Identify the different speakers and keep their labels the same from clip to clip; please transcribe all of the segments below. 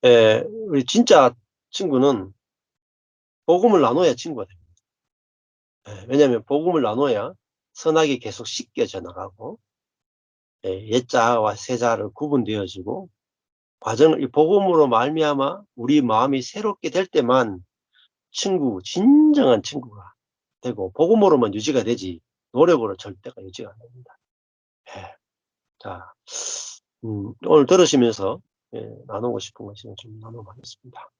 Speaker 1: 예, 우리 진짜 친구는 복음을 나눠야 친구가 됩니다. 예, 왜냐하면 복음을 나눠야 선악이 계속 씻겨져 나가고, 예, 옛자와 새자를 구분되어지고, 과정을 이 복음으로 말미암아 우리 마음이 새롭게 될 때만 진정한 친구가 되고, 복음으로만 유지가 되지 노력으로 절대가 유지가 안 됩니다. 예. 자, 오늘 들으시면서, 예, 나누고 싶은 것을 좀 나눠보겠습니다.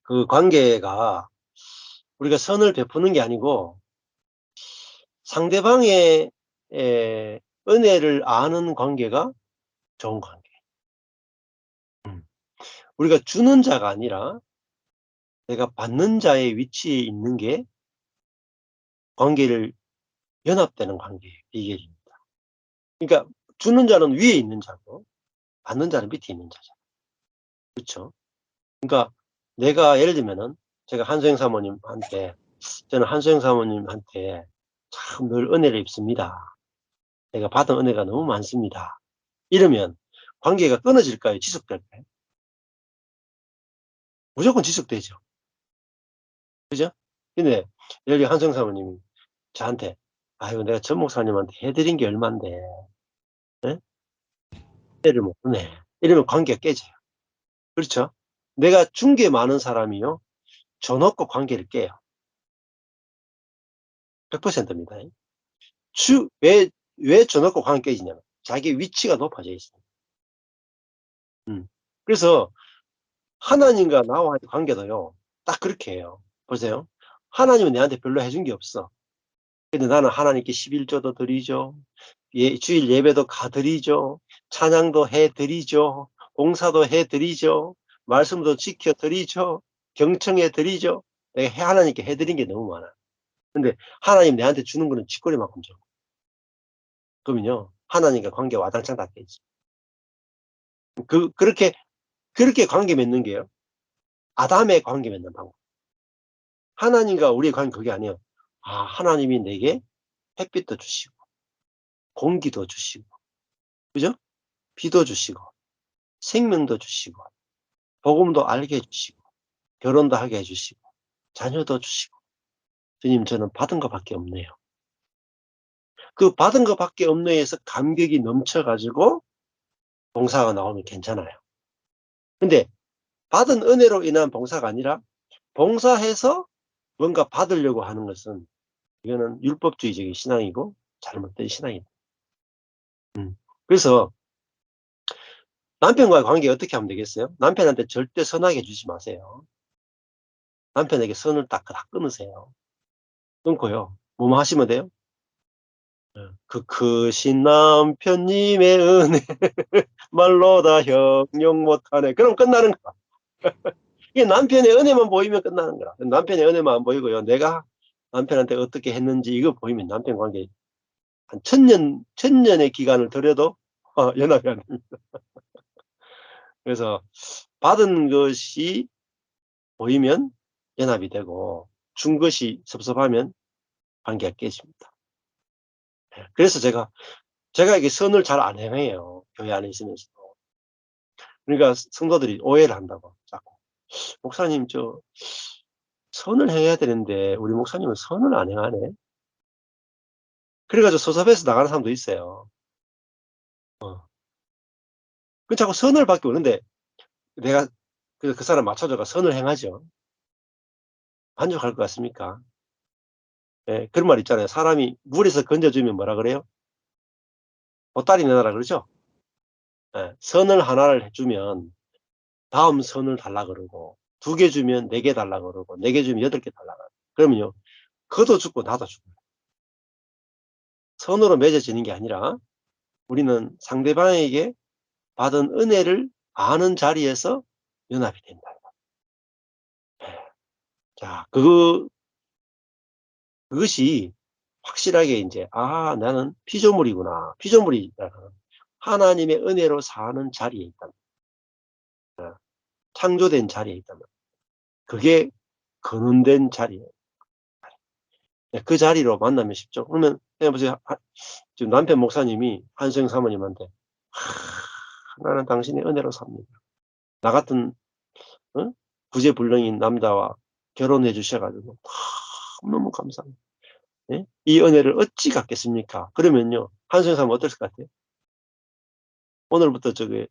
Speaker 1: 그 관계가 우리가 선을 베푸는 게 아니고 상대방의 은혜를 아는 관계가 좋은 관계. 음. 우리가 주는 자가 아니라 내가 받는 자의 위치에 있는 게 관계를 연합되는 관계의 비결입니다. 그러니까 주는 자는 위에 있는 자고 받는 자는 밑에 있는 자죠. 그렇죠? 그러니까 내가 예를 들면은 제가 한소영 사모님한테, 저는 한소영 사모님한테 참 늘 은혜를 입습니다. 내가 받은 은혜가 너무 많습니다. 이러면 관계가 끊어질까요? 지속될까요? 무조건 지속되죠. 그죠? 근데 예를 들어 한소영 사모님이 저한테 아이고 내가 전 목사님한테 해드린 게 얼만데 예? 은혜를 못 주네. 이러면 관계가 깨져요. 그렇죠? 내가 준 게 많은 사람이요 줘놓고 관계를 깨요. 100%입니다. 왜 줘놓고 관계 깨지냐면 자기 위치가 높아져 있어요. 그래서 하나님과 나와의 관계도요 딱 그렇게 해요. 보세요. 하나님은 내한테 별로 해준 게 없어. 근데 나는 하나님께 11조도 드리죠. 주일 예배도 가드리죠. 찬양도 해드리죠. 봉사도 해드리죠. 말씀도 지켜드리죠. 경청해 드리죠. 내가 하나님께 해드린 게 너무 많아. 근데 하나님 내한테 주는 거는 쥐꼬리만큼 줘. 그러면요 하나님과 관계 와장창 다 깨지. 그렇게 관계 맺는 게요 아담의 관계 맺는 방법. 하나님과 우리의 관계 그게 아니에요. 하나님이 내게 햇빛도 주시고 공기도 주시고 그죠? 비도 주시고 생명도 주시고 복음도 알게 해주시고 결혼도 하게 해주시고 자녀도 주시고 주님 저는 받은 것밖에 없네요. 그 받은 것밖에 없네에서 감격이 넘쳐가지고 봉사가 나오면 괜찮아요. 근데 받은 은혜로 인한 봉사가 아니라 봉사해서 뭔가 받으려고 하는 것은 이거는 율법주의적인 신앙이고 잘못된 신앙입니다. 그래서 남편과의 관계 어떻게 하면 되겠어요? 남편한테 절대 선하게 해주지 마세요. 남편에게 선을 딱 끊으세요. 끊고요. 뭐뭐 하시면 돼요? 그 크신 남편님의 은혜 말로 다 형용 못하네. 그럼 끝나는 거야. 이게 남편의 은혜만 보이면 끝나는 거야. 남편의 은혜만 안 보이고요. 내가 남편한테 어떻게 했는지 이거 보이면 남편 관계 한 천년의 기간을 들여도 연합이 안 됩니다. 그래서 받은 것이 보이면 연합이 되고 준 것이 섭섭하면 관계가 깨집니다. 그래서 제가 이게 선을 잘 안 행해요. 교회 안에 있으면서도. 그러니까 성도들이 오해를 한다고 자꾸. 목사님 선을 행해야 되는데 우리 목사님은 선을 안 행하네. 그래가지고 섭섭해서 나가는 사람도 있어요. 그 자꾸 선을 받기 오는데 내가 그 사람 맞춰줘가 선을 행하죠. 만족할 것 같습니까? 예, 그런 말 있잖아요. 사람이 물에서 건져주면 뭐라 그래요? 보따리 내놔라 그러죠? 예, 선을 하나를 해주면 다음 선을 달라 그러고 2개 주면 4개 달라 그러고 4개 주면 8개 달라 그러고 그러면요 그도 죽고 나도 죽고 선으로 맺어지는 게 아니라 우리는 상대방에게 받은 은혜를 아는 자리에서 연합이 된다. 자, 그것이 확실하게 이제 나는 피조물이구나. 피조물이 하나님의 은혜로 사는 자리에 있다. 창조된 자리에 있다면 그게 근원된 자리예요. 그 자리로 만나면 쉽죠. 그러면 해보세요. 지금 남편 목사님이 한수영 사모님한테 나는 당신의 은혜로 삽니다. 나 같은 구제불능인 남자와 결혼해 주셔 가지고 너무 감사합니다. 예? 이 은혜를 어찌 갚겠습니까? 그러면요. 한수영 사람은 어떨 것 같아요? 오늘부터 저기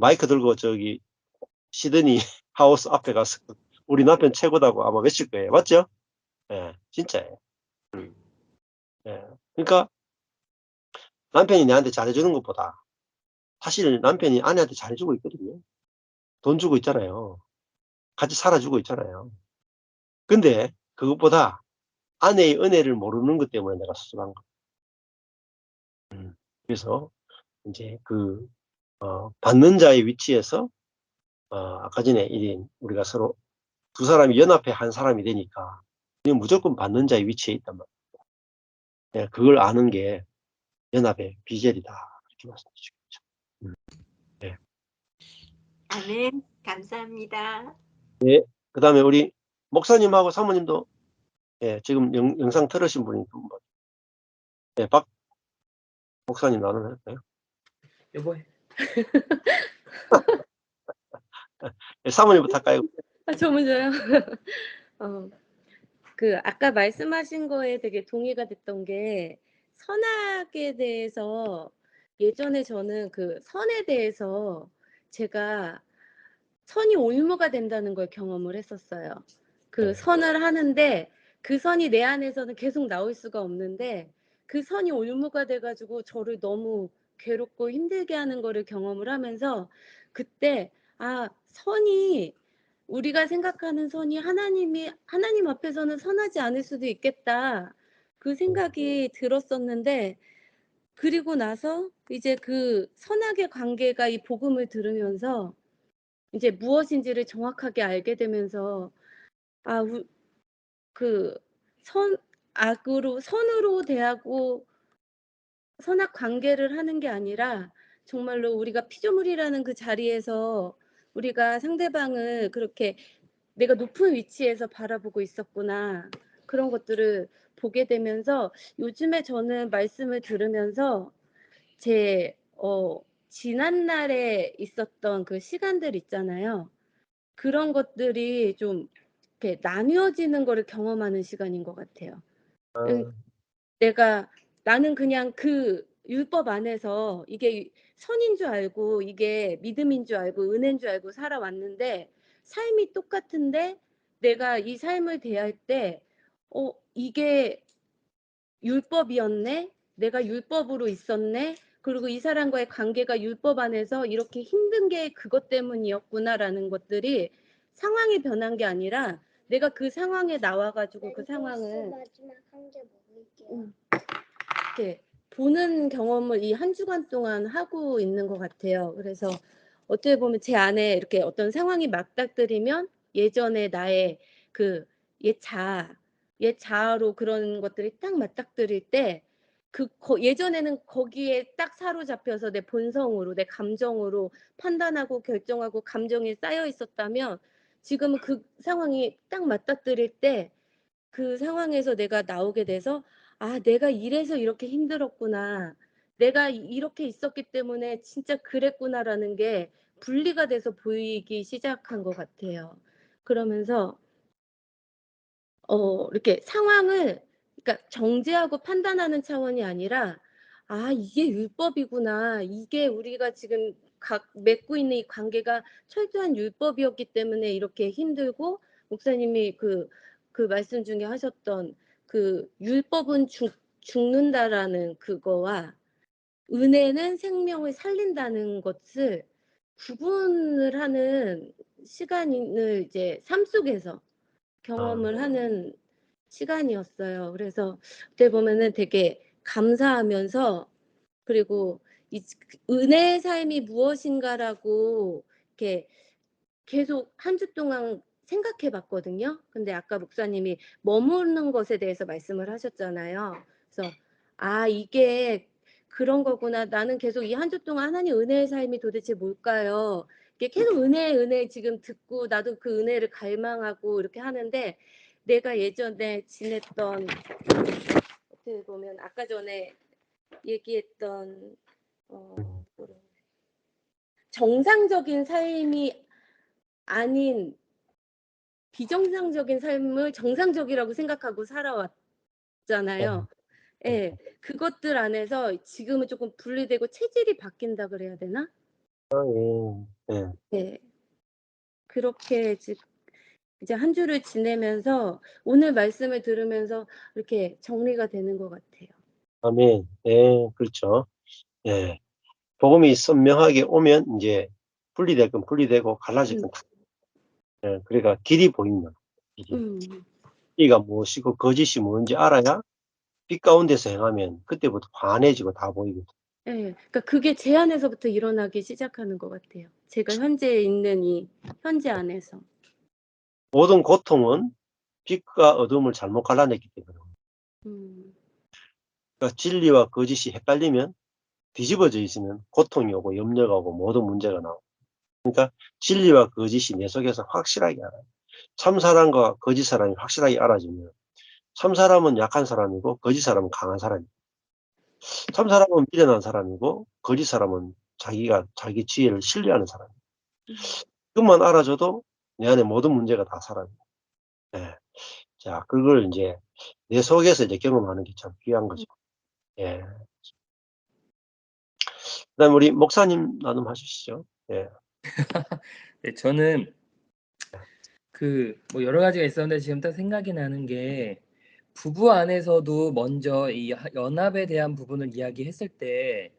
Speaker 1: 마이크 들고 저기 시드니 하우스 앞에 가서 "우리 남편 최고다."고 아마 외칠 거예요. 맞죠? 예. 진짜예요. 음. 예. 그러니까 남편이 내한테 잘해 주는 것보다 사실 남편이 아내한테 잘해 주고 있거든요. 돈 주고 있잖아요. 같이 살아 주고 있잖아요. 근데 그것보다 아내의 은혜를 모르는 것 때문에 내가 수습한 거. 그래서 인제 받는 자의 위치에서 아까 전에 우리가 서로 두 사람이 연합해 한 사람이 되니까 이건 무조건 받는 자의 위치에 있단 말이에요. 예, 그걸 아는 게 연합의 비결이다. 이렇게 말씀드리고 싶죠. 네.
Speaker 2: 아멘. 감사합니다.
Speaker 1: 네. 그다음에 우리 목사님하고 사모님도 예, 지금 영상 틀으신 분이 두 분. 예, 박 목사님 나누면 할까요?
Speaker 3: 여보해.
Speaker 1: 예, 사모님부터 할까요?
Speaker 3: 저 먼저요? 어, 아까 말씀하신 거에 되게 동의가 됐던 게 선악에 대해서 예전에 저는 선에 대해서 제가 선이 올무가 된다는 걸 경험을 했었어요.
Speaker 1: 네.
Speaker 3: 선을 하는데 그 선이 내 안에서는 계속 나올 수가 없는데 그 선이 올무가 돼 가지고 저를 너무 괴롭고 힘들게 하는 거를 경험을 하면서 그때 '아 선이 우리가 생각하는 선이 하나님 앞에서는 선하지 않을 수도 있겠다.' 그 생각이 들었었는데 그리고 나서 이제 선악의 관계가 이 복음을 들으면서 이제 무엇인지를 정확하게 알게 되면서 아 우 그 선 악으로 선으로 대하고 선악 관계를 하는 게 아니라 정말로 우리가 피조물이라는 그 자리에서 우리가 상대방을 그렇게 '내가 높은 위치에서 바라보고 있었구나.' 그런 것들을 보게 되면서 요즘에 저는 말씀을 들으면서 제 지난날에 있었던 그 시간들 있잖아요. 그런 것들이 좀 이렇게 나뉘어지는 거를 경험하는 시간인 것 같아요. 응,
Speaker 1: 아.
Speaker 3: 내가 나는 그냥 율법 안에서 이게 선인 줄 알고 이게 믿음인 줄 알고 은혜인 줄 알고 살아왔는데 삶이 똑같은데 내가 이 삶을 대할 때 '이게 율법이었네. 내가 율법으로 있었네. 그리고 이 사람과의 관계가 율법 안에서 이렇게 힘든 게 그것 때문이었구나.'라는 것들이 상황이 변한 게 아니라 내가 그 상황에 나와 가지고 그 상황을
Speaker 2: 마지막 한 개 먹을게요.
Speaker 3: 이렇게 보는 경험을 이 한 주간 동안 하고 있는 것 같아요. 그래서 어떻게 보면 제 안에 이렇게 어떤 상황이 맞닥뜨리면 예전에 나의 그 옛 자아, 옛 자아로 그런 것들이 딱 맞닥뜨릴 때 예전에는 거기에 딱 사로잡혀서 내 본성으로 내 감정으로 판단하고 결정하고 감정이 쌓여 있었다면 지금은 그 상황이 딱 맞닥뜨릴 때 그 상황에서 내가 나오게 돼서 '아 내가 이래서 이렇게 힘들었구나. 내가 이렇게 있었기 때문에 진짜 그랬구나.'라는 게 분리가 돼서 보이기 시작한 것 같아요. 그러면서 이렇게 상황을 그러니까 정죄하고 판단하는 차원이 아니라 '아 이게 율법이구나. 이게 우리가 지금 각 맺고 있는 이 관계가 철저한 율법이었기 때문에 이렇게 힘들고' 목사님이 그 말씀 중에 하셨던 "율법은 죽는다."라는 그거와 "은혜는 생명을 살린다."는 것을 구분을 하는 시간을 이제 삶 속에서
Speaker 1: 아.
Speaker 3: 경험을 하는 시간이었어요. 그래서 어떻게 보면은 되게 감사하면서 그리고 은혜의 삶이 무엇인가라고 이렇게 계속 한 주 동안 생각해 봤거든요. 근데 아까 목사님이 머무는 것에 대해서 말씀을 하셨잖아요. 그래서 '아 이게 그런 거구나. 나는 계속 이 한 주 동안 하나님 은혜의 삶이 도대체 뭘까요?' 이게 계속 은혜 지금 듣고 나도 그 은혜를 갈망하고 이렇게 하는데 내가 예전에 지냈던 어떻게 보면 아까 전에 얘기했던
Speaker 1: 음.
Speaker 3: 뭐라 정상적인 삶이 아닌 비정상적인 삶을 정상적이라고 생각하고 살아왔잖아요. 예. 그것들 안에서 지금은 조금 분리되고 체질이 바뀐다 그래야 되나?
Speaker 1: 예. 예.
Speaker 3: 네. 그렇게 이제 한 주를 지내면서 오늘 말씀을 들으면서 이렇게 정리가 되는 것 같아요.
Speaker 1: 아멘. 예. 그렇죠. 예. 복음이 선명하게 오면 이제 분리될 건 분리되고 갈라질 건 다. 예. 그러니까 길이 보인다. 길이.
Speaker 3: 음.
Speaker 1: 이가 무엇이고 거짓이 뭔지 알아야 빛 가운데서 행하면 그때부터 환해지고 다 보이거든.
Speaker 3: 예. 그러니까 그게 제 안에서부터 일어나기 시작하는 것 같아요. 제가 현재 있는 이 현재 안에서.
Speaker 1: 모든 고통은 빛과 어둠을 잘못 갈라냈기 때문에.
Speaker 3: 음.
Speaker 1: 그러니까 진리와 거짓이 헷갈리면 뒤집어져 있으면 고통이 오고 염려가 오고 모든 문제가 나오고. 그러니까 진리와 거짓이 내 속에서 확실하게 알아요. 참 사람과 거짓 사람이 확실하게 알아지면 참 사람은 약한 사람이고 거짓 사람은 강한 사람이에요. 참 사람은 미련한 사람이고 거짓 사람은 자기가 자기 지혜를 신뢰하는 사람이에요.
Speaker 3: 음.
Speaker 1: 그것만 알아줘도 내 안에 모든 문제가 다 사라져요. 예. 자, 그걸 이제 내 속에서 이제 경험하는 게 참 귀한 거죠. 예. 그다음에 우리 목사님 나눔하시죠. 예.
Speaker 4: 네, 저는 뭐 여러 가지가 있었는데 지금 딱 생각이 나는 게 부부 안에서도 먼저 이 연합에 대한 부분을 이야기했을 때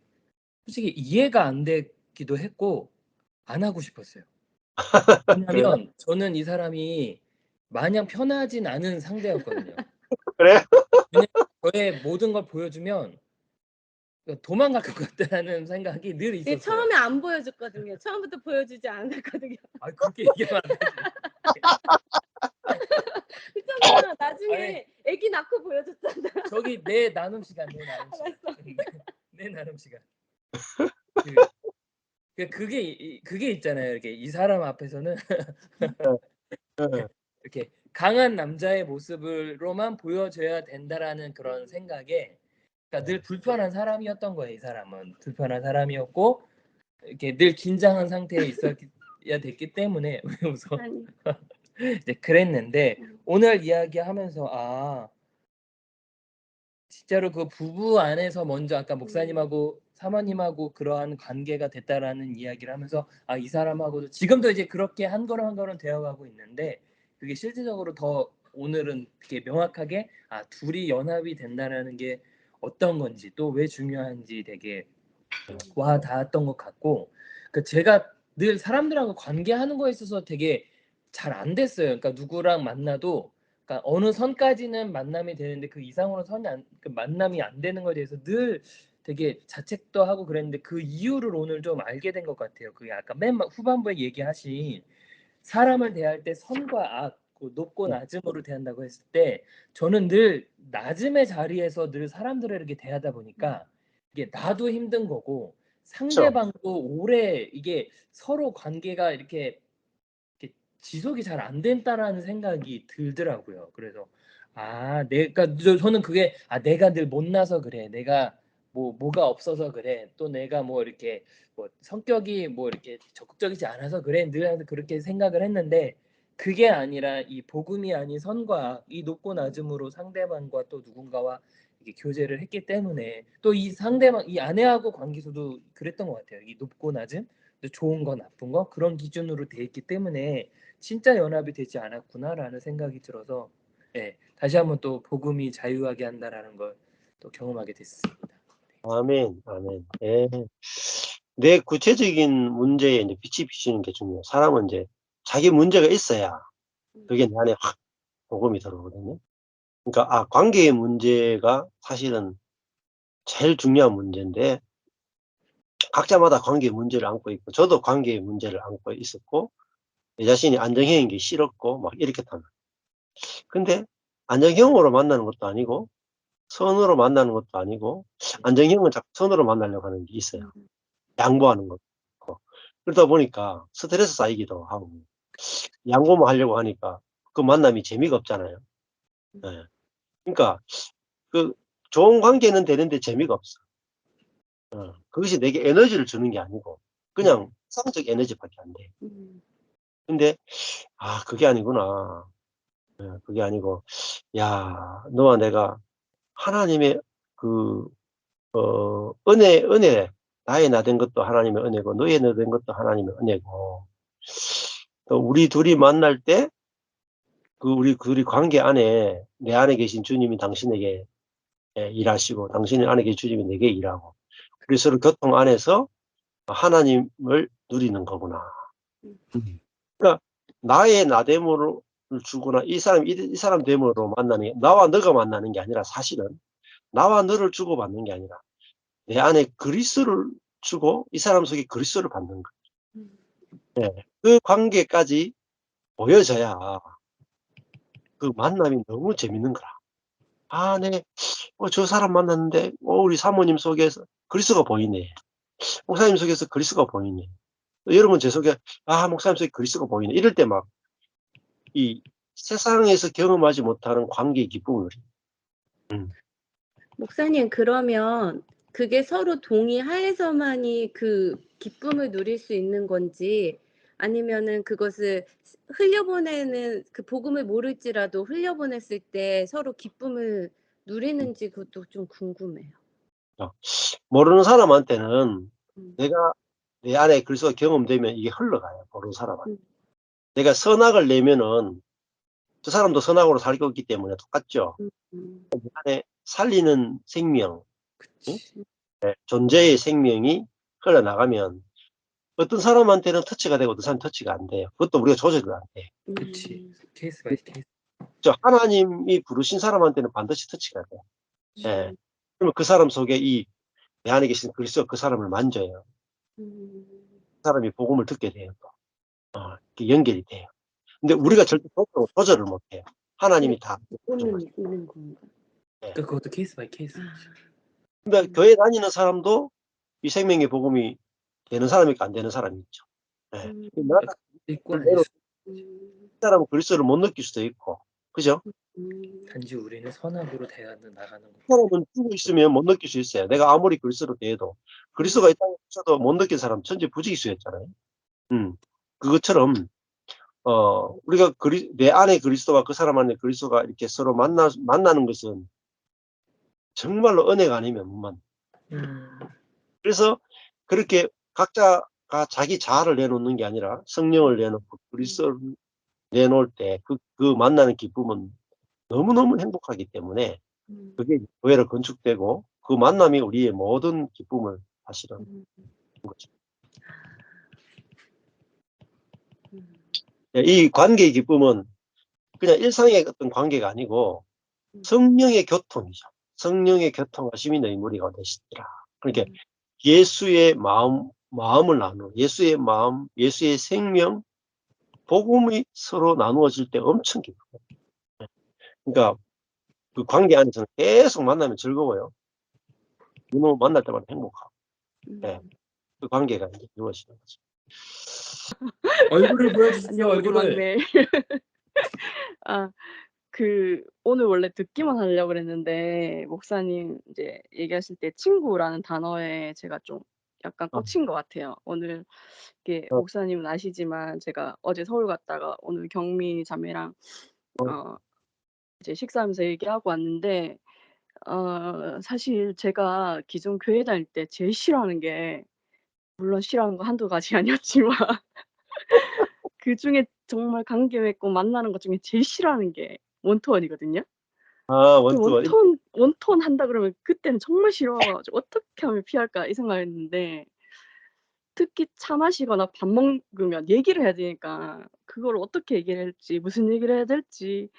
Speaker 4: 솔직히 이해가 안 되기도 했고 안 하고 싶었어요.
Speaker 1: 그래요?
Speaker 4: 왜냐면 저는 이 사람이 마냥 편하진 않은 상대였거든요.
Speaker 1: 그래?
Speaker 4: 왜냐면 저의 모든 걸 보여주면 도망갈 것 같다는 생각이 늘
Speaker 3: 예,
Speaker 4: 있었어요.
Speaker 3: 처음에 안 보여줬거든요. 처음부터 보여주지 않았거든요.
Speaker 4: 아, 그렇게 얘기하면 안 되지.
Speaker 3: 그렇잖아.
Speaker 4: 아니,
Speaker 3: 나중에 아기 낳고 보여줬잖아.
Speaker 4: 저기 내 나눔 시간, 내 나눔 시간.
Speaker 3: 알았어.
Speaker 4: 내 나눔 시간. 그 그게 있잖아요. 이렇게 이 사람 앞에서는
Speaker 1: 예.
Speaker 4: 이렇게 강한 남자의 모습으로만 보여줘야 된다라는 그런 생각에 그러니까 늘 불편한 사람이었던 거예요. 이 사람은 불편한 사람이었고 이렇게 늘 긴장한 상태에 있어야 됐기 때문에 왜 웃어?
Speaker 3: 아니.
Speaker 4: 이제 그랬는데 오늘 이야기하면서 진짜로 그 부부 안에서 먼저 아까 목사님하고 사모님하고 그러한 관계가 됐다라는 이야기를 하면서 이 사람하고도 지금도 이제 그렇게 한 걸음 한 걸음 되어가고 있는데 그게 실질적으로 더 오늘은 이렇게 명확하게 둘이 연합이 된다라는 게 어떤 건지 또 왜 중요한지 되게 와 닿았던 것 같고 제가 늘 사람들하고 관계하는 거에 있어서 되게 잘 안 됐어요. 그러니까 누구랑 만나도 그러니까 어느 선까지는 만남이 되는데 그 이상으로 만남이 안 되는 거에 대해서 늘 되게 자책도 하고 그랬는데 그 이유를 오늘 좀 알게 된 것 같아요. 그게 아까 맨 후반부에 얘기하신 사람을 대할 때 선과 악, 높고 낮음으로 대한다고 했을 때 저는 늘 낮음의 자리에서 늘 사람들을 이렇게 대하다 보니까 이게 나도 힘든 거고
Speaker 1: 그렇죠.
Speaker 4: 상대방도 오래 이게 서로 관계가 이렇게 지속이 잘 안 된다라는 생각이 들더라고요. 그래서 내가 저는 그게 내가 늘 못나서 그래. 내가 뭐가 없어서 그래. 또 내가 뭐 이렇게 뭐 성격이 뭐 이렇게 적극적이지 않아서 그래. 늘 그렇게 생각을 했는데 그게 아니라 이 복음이 아닌 선과 이 높고 낮음으로 상대방과 또 누군가와 이게 교제를 했기 때문에 또 이 상대방 이 아내하고 관계에서도 그랬던 것 같아요. 이 높고 낮음, 좋은 거 나쁜 거 그런 기준으로 돼 있기 때문에 진짜 연합이 되지 않았구나라는 생각이 들어서 다시 한번 또 복음이 자유하게 한다라는 걸 또 경험하게 됐습니다.
Speaker 1: 아멘. 아멘. 예. 내 구체적인 문제에 이제 빛이 비치는 게 중요해요. 사람은 이제 자기 문제가 있어야 그게 내 안에 확 복음이 들어오거든요. 그러니까 관계의 문제가 사실은 제일 중요한 문제인데 각자마다 관계의 문제를 안고 있고 저도 관계의 문제를 안고 있었고 내 자신이 안정형인 게 싫었고 막 이렇게 타는. 근데 안정형으로 만나는 것도 아니고 선으로 만나는 것도 아니고 안정형은 자꾸 선으로 만나려고 하는 게 있어요. 양보하는 것도 있고. 그러다 보니까 스트레스 쌓이기도 하고 양보만 하려고 하니까 그 만남이 재미가 없잖아요. 예. 그러니까 그 좋은 관계는 되는데 재미가 없어. 그것이 내게 에너지를 주는 게 아니고 그냥 세상적 에너지밖에 안 돼.
Speaker 3: 음.
Speaker 1: 근데 그게 아니구나. 그게 아니고 야 너와 내가 하나님의 그 은혜 나의 나 된 것도 하나님의 은혜고 너의 나 된 것도 하나님의 은혜고 또 우리 둘이 만날 때 우리 둘이 관계 안에 내 안에 계신 주님이 당신에게 일하시고 당신 안에 계신 주님이 내게 일하고 우리 서로 교통 안에서 하나님을 누리는 거구나.
Speaker 3: 음.
Speaker 1: 그러니까 나의 나됨으로 주거나 이 사람 됨으로 만나는 게 나와 너가 만나는 게 아니라 사실은 나와 너를 주고받는 게 아니라 내 안에 그리스도를 주고 이 사람 속에 그리스도를 받는 거.
Speaker 3: 음.
Speaker 1: 그 관계까지 보여져야 그 만남이 너무 재밌는 거라. 네. 저 사람 만났는데 우리 사모님 속에서 그리스도가 보이네. 목사님 속에서 그리스도가 보이네. 여러분 제 속에 목사님 속에 그리스도가 보이네. 이럴 때 막 이 세상에서 경험하지 못하는 관계의 기쁨을 음.
Speaker 3: 목사님, 그러면 그게 서로 동의하에서만이 그 기쁨을 누릴 수 있는 건지, 아니면은 그것을 흘려보내는 그 복음을 모를지라도 흘려보냈을 때 서로 기쁨을 누리는지 그것도 좀 궁금해요.
Speaker 1: 모르는 사람한테는
Speaker 3: 음.
Speaker 1: 내가 내 안에 그리스도가 경험되면 이게 흘러가요. 모르는 사람한테.
Speaker 3: 음.
Speaker 1: 내가 선악을 내면은 저 사람도 선악으로 살고 있기 때문에 똑같죠.
Speaker 3: 음.
Speaker 1: 내 안에 살리는 생명, 응?
Speaker 3: 그치.
Speaker 1: 존재의 생명이 흘러나가면 어떤 사람한테는 터치가 되고 어떤 사람은 터치가 안 돼요. 그것도 우리가 조절을 안 돼.
Speaker 4: 그치. 케이스 바이 케이스.
Speaker 1: 하나님이 부르신 사람한테는 반드시 터치가 돼. 예. 그러면 그 사람 속에 내 안에 계신 그리스도가 그 사람을 만져요.
Speaker 3: 음.
Speaker 1: 그 사람이 복음을 듣게 돼요. 또. 이렇게 연결이 돼요. 근데 우리가 절대 조절을 못 해요. 하나님이 다
Speaker 3: 오는 건가?
Speaker 4: 그러니까 그것도 케이스 바이 케이스.
Speaker 1: 근데 교회 다니는 사람도 이 생명의 복음이 되는 사람이 있고 안 되는 사람이 있죠. 예. 나는
Speaker 4: 있고 아닐
Speaker 1: 그대로
Speaker 4: 수.
Speaker 1: 이 사람은 그리스도를 못 느낄 수도 있고, 그죠?
Speaker 4: 단지 우리는 선악으로 대하는 나가는 거.
Speaker 1: 그 사람은 죽어 있으면 못 느낄 수 있어요. 내가 아무리 그리스도로 대해도 그리스도가 이 땅에 있어도 못 느낀 사람 천지 부지기수였잖아요. 그것처럼 우리가 내 안에 그리스도와 그 사람 안에 그리스도가 이렇게 서로 만나는 것은 정말로 은혜가 아니면 못 만나. 그래서 그렇게 각자가 자기 자아를 내놓는 게 아니라 성령을 내놓고 그리스도를 내놓을 때 그 만나는 기쁨은 너무너무 행복하기 때문에 그게 교회로 건축되고 그 만남이 우리의 모든 기쁨을 사실은 하는 거죠. 이 관계의 기쁨은 그냥 일상의 어떤 관계가 아니고 성령의 교통이죠. 성령의 교통하심이 너희 무리 가운데 되시더라. 그러니까 예수의 마음을 나누는 예수의 마음, 예수의 생명, 복음이 서로 나누어질 때 엄청 기뻐요. 그러니까 그 관계 안에서는 계속 만나면 즐거워요. 너무 만날 때마다 행복하고. 네. 그 관계가 이제 이루어지는 거죠.
Speaker 4: 얼굴을 보여주십시오.
Speaker 5: 안녕, 우리
Speaker 4: 얼굴을.
Speaker 5: 막내. 오늘 원래 듣기만 하려고 그랬는데, 목사님 이제 얘기하실 때 친구라는 단어에 제가 좀 약간
Speaker 1: 어.
Speaker 5: 꽂힌 것 같아요. 오늘 이렇게
Speaker 1: 어.
Speaker 5: 목사님은 아시지만 제가 어제 서울 갔다가 오늘 경미 자매랑 이제 식사하면서 얘기하고 왔는데, 사실 제가 기존 교회 다닐 때 제일 싫어하는 게, 물론 싫어하는 거 한두 가지 아니었지만 그중에 정말 관계 맺고 만나는 것 중에 제일 싫어하는 게 원투원이거든요. 그
Speaker 1: 원투원.
Speaker 5: 원투원 한다 그러면 그때는 정말 싫어해 가지고 '어떻게 하면 피할까?' 이 생각했는데, 특히 차 마시거나 밥 먹으면 얘기를 해야 되니까 그걸 어떻게 얘기를 해야 될지, 무슨 얘기를 해야 될지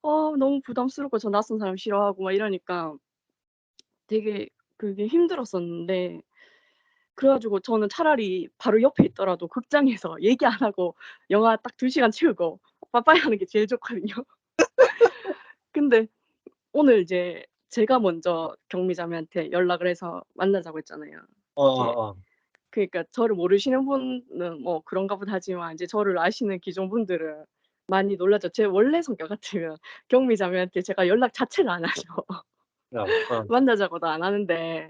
Speaker 5: 너무 부담스럽고, 저 낯선 사람 싫어하고 막 이러니까 되게 그게 힘들었었는데, 그래 가지고 저는 차라리 바로 옆에 있더라도 극장에서 얘기 안 하고 영화 딱 2 시간 채우고 빠빠이 하는 게 제일 좋거든요. 근데 오늘 이제 제가 먼저 경미 자매한테 연락을 해서 만나자고 했잖아요. 이제 그러니까 저를 모르시는 분은 뭐 그런가 보다 하지만, 이제 저를 아시는 기존 분들은 많이 놀라죠. 제 원래 성격 같으면 경미 자매한테 제가 연락 자체를 안 하죠. 만나자고도 안 하는데,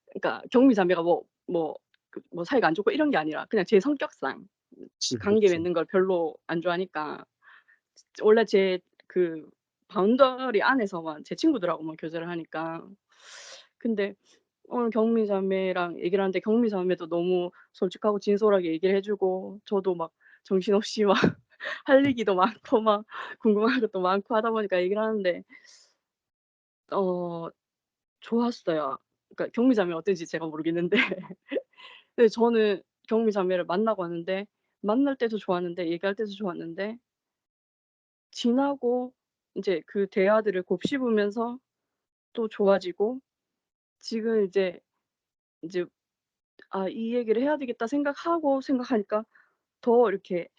Speaker 5: 그러니까 경미 자매가 뭐 뭐 사이가 안 좋고 이런 게 아니라 그냥 제 성격상 관계
Speaker 1: 그렇지.
Speaker 5: 맺는 걸 별로 안 좋아하니까 원래 제 그 바운더리 안에서만 제 친구들하고만 교제를 하니까. 근데 오늘 경미 자매랑 얘기를 하는데 경미 자매도 너무 솔직하고 진솔하게 얘기를 해 주고 저도 막 정신없이 막 할 얘기도 많고 막 궁금한 것도 많고 하다 보니까 얘기를 하는데 어 좋았어요. 그러니까 경미 자매가 어땠는지 제가 모르겠는데 근데 저는 경미 자매를 만나고 왔는데 만날 때도 좋았는데 얘기할 때도 좋았는데 지나고 인제 그 대화들을 곱씹으면서 또 좋아지고 지금 이제 '아 이 얘기를 해야 되겠다.' 생각하고 생각하니까 더 이렇게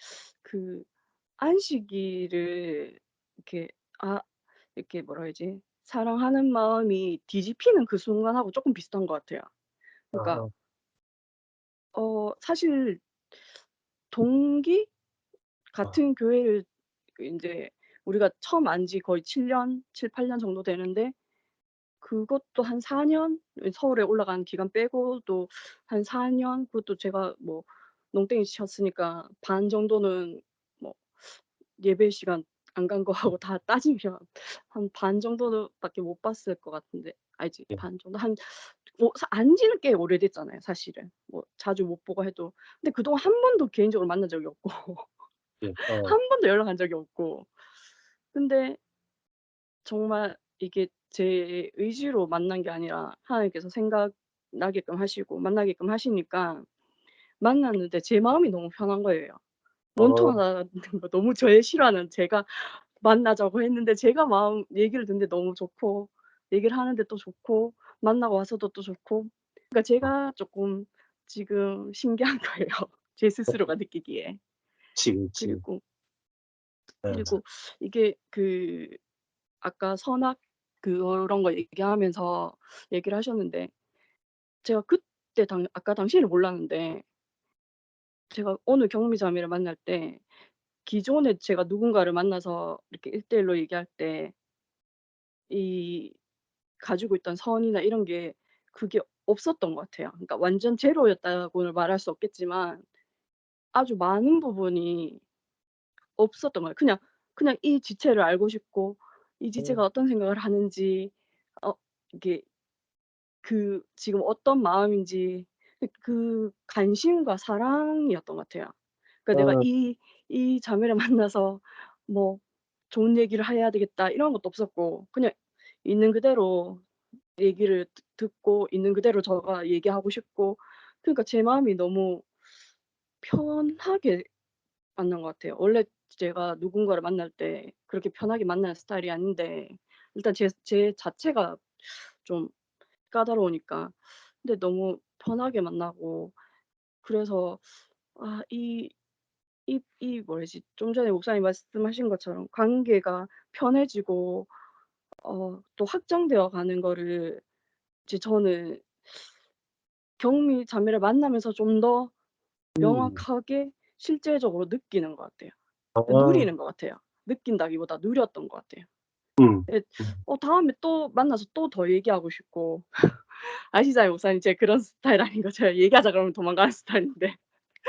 Speaker 5: 그 안식일을 이렇게 아 이렇게 뭐라 해야지 사랑하는 마음이 뒤집히는 그 순간하고 쪼끔 비슷한 것 같아요. 그러니까
Speaker 1: 아.
Speaker 5: 사실 동기
Speaker 1: 아.
Speaker 5: 같은 교회를 인제 우리가 처음 안지 거의 7년, 7-8년 정도 되는데 그것도 한 4 년 서울에 올라간 기간 빼고도 한 4 년 그것도 제가 뭐 농땡이 쳤으니까 반 정도는 뭐 예배 시간 안 간 거하고 다 따지면 한 반 정도는 밖에 못 봤을 것 같은데 아니지
Speaker 1: 예.
Speaker 5: 반 정도 한 뭐 안 지는 꽤 오래됐잖아요 사실은. 뭐 자주 못 보고 해도. 근데 그동안 한 번도 개인적으로 만난 적이 없고
Speaker 1: 예.
Speaker 5: 한 번도 연락한 적이 없고 근데 정말 이게 제 의지로 만난 게 아니라 하나님께서 생각나게끔 하시고 만나게끔 하시니까 만났는데 제 마음이 너무 편한 거예요.
Speaker 1: 어.
Speaker 5: 원통하다는 거 너무 제일 싫어하는 제가 만나자고 했는데 제가 마음 얘기를 듣는데 너무 좋고 얘기를 하는데 또 좋고 만나고 와서도 또 좋고 그러니까 제가 쪼끔 지금 신기한 거예요, 제 스스로가 느끼기에.
Speaker 1: 그치, 그치.
Speaker 5: 그리고
Speaker 1: 예.
Speaker 5: 그리고 이게 아까 선악 그런 거 얘기하면서 얘기를 하셨는데 제가 그때 아까 당시에는 몰랐는데 제가 어느 경미 자매를 만날 때 기존에 제가 누군가를 만나서 이렇게 1대 1로 얘기할 때 이 가지고 있던 선이나 이런 게 그게 없었던 것 같아요. 그러니까 완전 제로였다고는 말할 수 없겠지만 아주 많은 부분이 없었던 거예요. 그냥 이 지체를 알고 싶고 이 지체가 어떤 생각을 하는지 어 이게 지금 어떤 마음인지 그 관심과 사랑이었던 것 같아요. 그러니까 내가
Speaker 1: 어.
Speaker 5: 이 자매를 만나서 뭐 '좋은 얘기를 해야 되겠다.' 이런 것도 없었고 그냥 있는 그대로 얘기를 듣고 있는 그대로 저가 얘기하고 싶고 그러니까 제 마음이 너무 편하게 만난 것 같아요. 원래 제가 누군가를 만날 때 그렇게 편하게 만나는 스타일이 아닌데 일단 제 자체가 좀 까다로우니까. 근데 너무 편하게 만나고 그래서 아 뭐라지 좀 전에 목사님 말씀하신 것처럼 관계가 편해지고 또 확장되어 가는 거를 이제 저는 경미 자매를 만나면서 좀 더
Speaker 1: 음.
Speaker 5: 명확하게 실제적으로 느끼는 것 같아요.
Speaker 1: 아.
Speaker 5: 누리는 것 같아요. 느낀다기보다 누렸던 것 같아요.
Speaker 1: 음.
Speaker 5: 예
Speaker 1: 음.
Speaker 5: 다음에 또 만나서 또 더 얘기하고 싶고 아시잖아요 목사님 제가 그런 스타일 아닌 거 제가 얘기하자 그러면 도망가는 스타일인데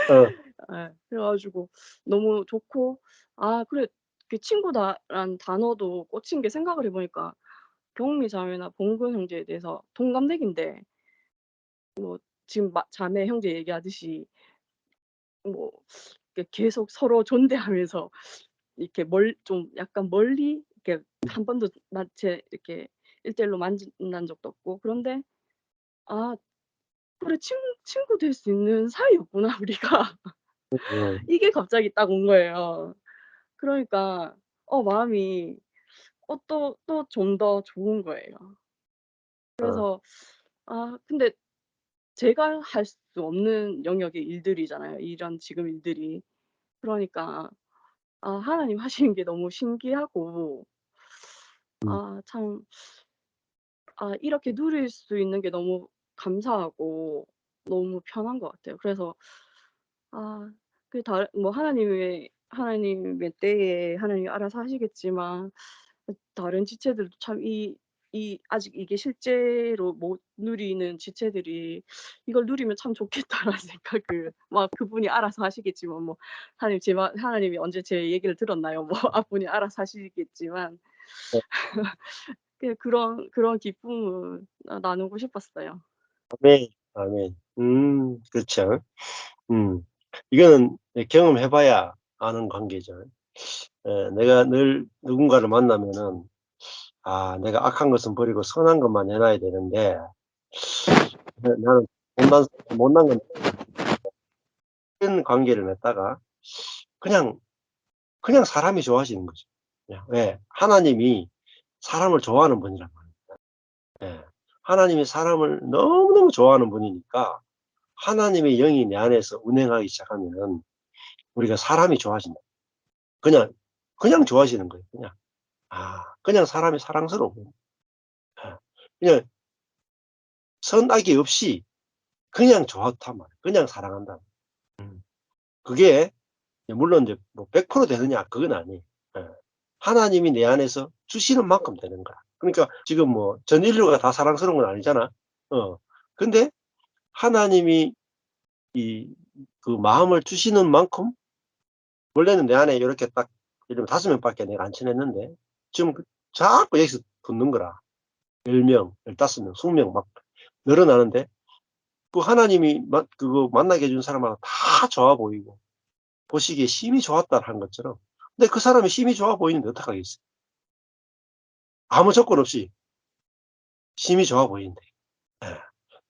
Speaker 1: 어.
Speaker 5: 예. 그래 가지고 너무 좋고 아 그래 그 친구다란 단어도 꽂힌 게 생각을 해 보니까 경미 자매나 봉근 형제에 대해서 동갑내기인데 지금 자매 형제 얘기하듯이 뭐 이렇게 계속 서로 존대하면서 이렇게 좀 약간 멀리 이렇게 한 번도 제 이렇게 1대1로 만난 적도 없고 그런데 '아 그래 친구 될 수 있는 사이였구나 우리가.' 이게 갑자기 딱 온 거예요. 그러니까 마음이 또 좀 더 좋은 거예요.
Speaker 1: 어.
Speaker 5: 그래서 근데 제가 할 수 없는 영역의 일들이잖아요, 이런 지금 일들이. 그러니까 하나님 하시는 게 너무 신기하고
Speaker 1: 음.
Speaker 5: 참 이렇게 누릴 수 있는 게 너무 감사하고 너무 편한 것 같아요. 그래서 그 다른 뭐 하나님의 때에 하나님이 알아서 하시겠지만 다른 지체들도 참 아직 이게 실제로 못 누리는 지체들이 '이걸 누리면 참 좋겠다.'라는 생각을 막 그분이 알아서 하시겠지만 뭐 하나님이 언제 제 얘기를 들었나요? 뭐 그분이 알아서 하시겠지만
Speaker 1: 네.
Speaker 5: 그런 기쁨을 나누고 싶었어요.
Speaker 1: 아멘. 아멘. 그렇죠. 이거는 경험해 봐야 아는 관계죠. 내가 늘 누군가를 만나면은 내가 악한 것은 버리고 선한 것만 내놔야 되는데 나는 못난 건 이런 관계를 맺다가 그냥 사람이 좋아지는 거죠. 그냥. 왜? 하나님이 사람을 좋아하는 분이란 말이에요. 예. 하나님이 사람을 너무너무 좋아하는 분이니까 하나님의 영이 내 안에서 운행하기 시작하면은 우리가 사람이 좋아진다. 그냥 좋아지는 거예요. 그냥 사람이 사랑스러워. 예. 그냥 선악이 없이 그냥 좋단 말이에요. 그냥 사랑한다. 음. 그게 물론 이제 뭐 100% 되느냐 그건 아니에요. 예. 하나님이 내 안에서 주시는 만큼 되는 거야. 그러니까 지금 뭐 전 인류가 다 사랑스러운 건 아니잖아. 근데 하나님이 그 마음을 주시는 만큼 원래는 내 안에 이렇게 딱 예를 들면 5명밖에 내가 안 친했는데 지금 자꾸 여기서 붙는 거라. 10명, 15명, 20명 막 늘어나는데 그 하나님이 그거 만나게 해준 사람마다 다 좋아 보이고 보시기에 심이 좋았다 하는 것처럼. 근데 그 사람이 심이 좋아 보이는데 어떡하겠어요? 아무 조건 없이 심이 좋아 보이는데. 예.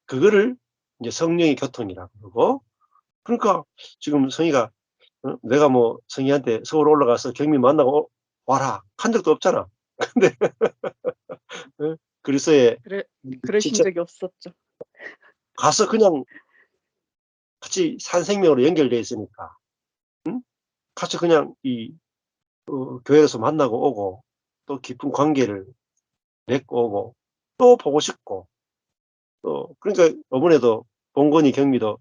Speaker 1: 그거를 이제 성령의 교통이라고 그러고 그러니까 지금 성희가 내가 뭐 성희한테 서울 올라가서 경미 만나고 와라 한 적도 없잖아. 근데 그리스도의
Speaker 5: 그러신
Speaker 1: 진짜
Speaker 5: 적이 없었죠.
Speaker 1: 가서 그냥 같이 산 생명으로 연결돼 있으니까 같이 그냥 교회에서 만나고 오고 또 깊은 관계를 맺고 오고 또 보고 싶고 또 그러니까 이번에도 봉건이 경미도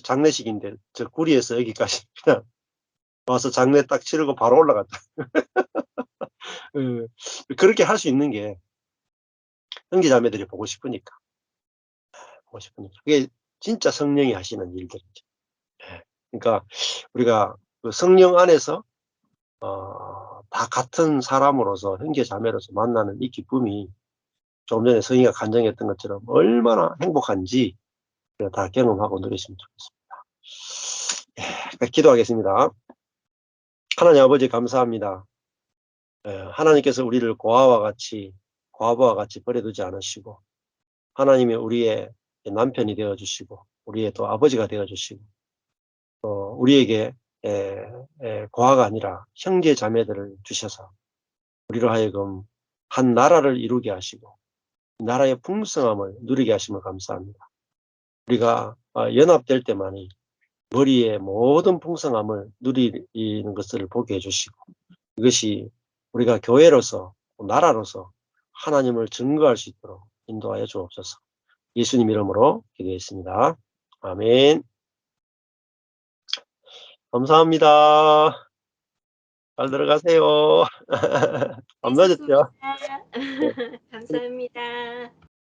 Speaker 1: 장례식인데 저 구리에서 여기까지 그냥 와서 장례 딱 치르고 바로 올라갔다. 그렇게 할 수 있는 게 형제자매들이 보고 싶으니까. 그게 진짜 성령이 하시는 일들이죠. 예. 그러니까 우리가 그 성령 안에서 다 같은 사람으로서 형제자매로서 만나는 이 기쁨이 조금 전에 성희가 간증했던 것처럼 얼마나 행복한지 다 경험하고 누리시면 좋겠습니다. 예, 기도하겠습니다. 하나님 아버지 감사합니다. 하나님께서 우리를 고아와 같이 버려두지 않으시고 하나님이 우리의 남편이 되어주시고 우리의 또 아버지가 되어주시고 우리에게 고아가 아니라 형제 자매들을 주셔서 우리로 하여금 한 나라를 이루게 하시고 나라의 풍성함을 누리게 하심을 감사합니다. 우리가 연합될 때만이 머리의 모든 풍성함을 누리는 것을 보게 해주시고 이것이 우리가 교회로서 나라로서 하나님을 증거할 수 있도록 인도하여 주옵소서. 예수님 이름으로 기도했습니다. 아멘. 감사합니다. 잘 들어가세요. 밤
Speaker 2: 수고하셨습니다.
Speaker 1: 늦었죠?
Speaker 2: 감사합니다.